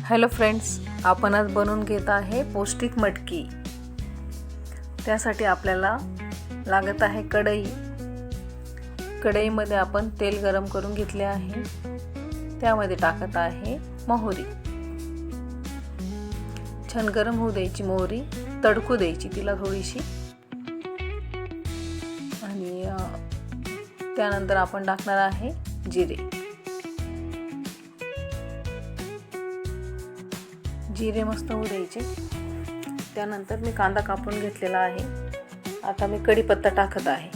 Hello friends, आपण आज बनवून घेत आहे पौष्टिक मटकी। त्यासाठी आपल्याला लागत आहे कढई। कढईमध्ये आपण तेल गरम करून घेतले आहे। त्यामध्ये टाकत आहे मोहरी। छान गरम होऊ द्यायची मोहरी, तडकू द्यायची तिला थोडीशी। आणि त्यानंतर आपण टाकणार आहे जिरे। जिरे मस्त होऊ द्यायचे। त्यानंतर मी कांदा कापून घेतलेला आहे। आता मी कढीपत्ता टाकत आहे,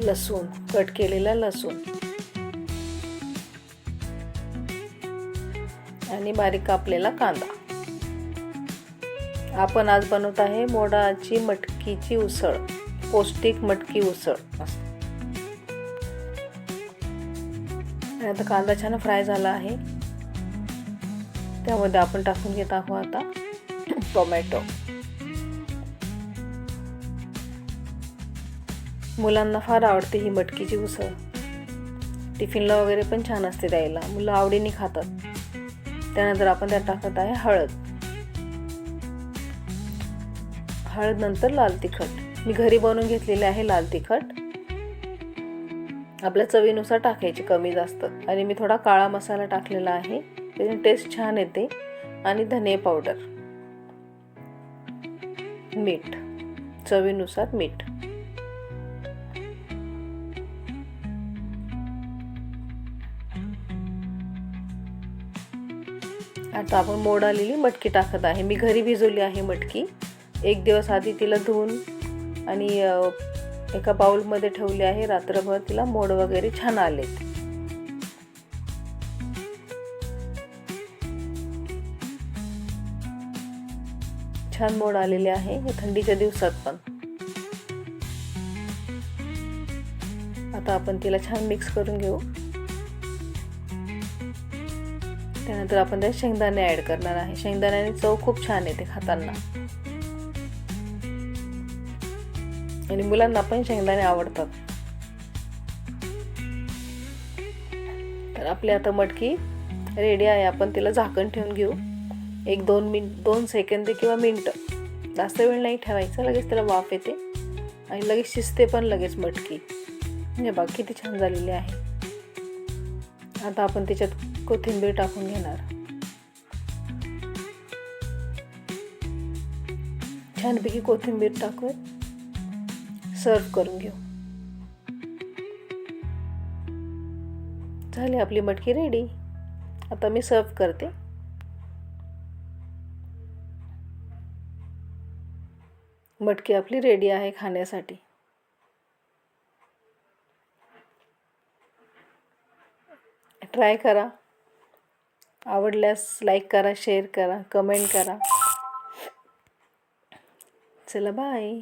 लसूण, कट केलेला लसूण आणि बारीक कापलेला कांदा। आपण आज बनवत आहे मोडाची मटकीची उसळ, पौष्टिक मटकी उसळ। आता कांदा छान फ्राय झाला आहे। त्यामध्ये आपण टाकून घेत आहोत आता टोमॅटो। मुलांना फार आवडते ही मटकीची उसळ। टिफिनला वगैरे पण छान असते द्यायला, मुलं आवडीने खातात। त्यानंतर आपण त्यात टाकत आहे हळद। हळद नंतर लाल तिखट। मी घरी बनवून घेतलेले आहे लाल तिखट। आपल्या चवीनुसार टाकायचे, कमी जास्त। आणि मी थोडा काळा मसाला टाकलेला आहे, त्याने टेस्ट छान येते। आणि धने पावडर, मीठ, चवीनुसार मीठ। आता आपण मोड आलेली मटकी टाकत आहे। मी घरी भिजवली आहे मटकी। एक दिवस आधी तिला धुवून आणि एका बाउलमध्ये ठेवली आहे। रात्रभर तिला मोड वगैरे छान आलेत। छान मोड आलेले आहे थंडीच्या दिवसात पण। आता आपण तिला छान मिक्स करून घेऊ। त्यानंतर आपण त्यात शेंगदाणे ऍड करणार आहे। शेंगदाण्याने चव खूप छान येते खाताना, आणि मुलांना पण शेंगदाणे आवडतात। तर आपली आता मटकी रेडी आहे। आपण तिला झाकण ठेवून घेऊ। 2 सेकंद किंवा मिनिट, जास्त वेळ नाही ठेवायचा, लगेच त्याला वाफ येते आणि लगेच शिजते पण लगेच मटकी। म्हणजे बघा किती छान झालेली आहे। आता आपण त्याच्यात कोथिंबीर टाकून घेणार। छानपैकी कोथिंबीर टाकून सर्व करून घेऊ। झाली आपली मटकी रेडी। आता मी सर्व करते। मटकी आपली रेडी आहे खाण्यासाठी। ट्राय करा। आवडल्यास लाईक करा, शेअर करा, कमेंट करा। चला बाय।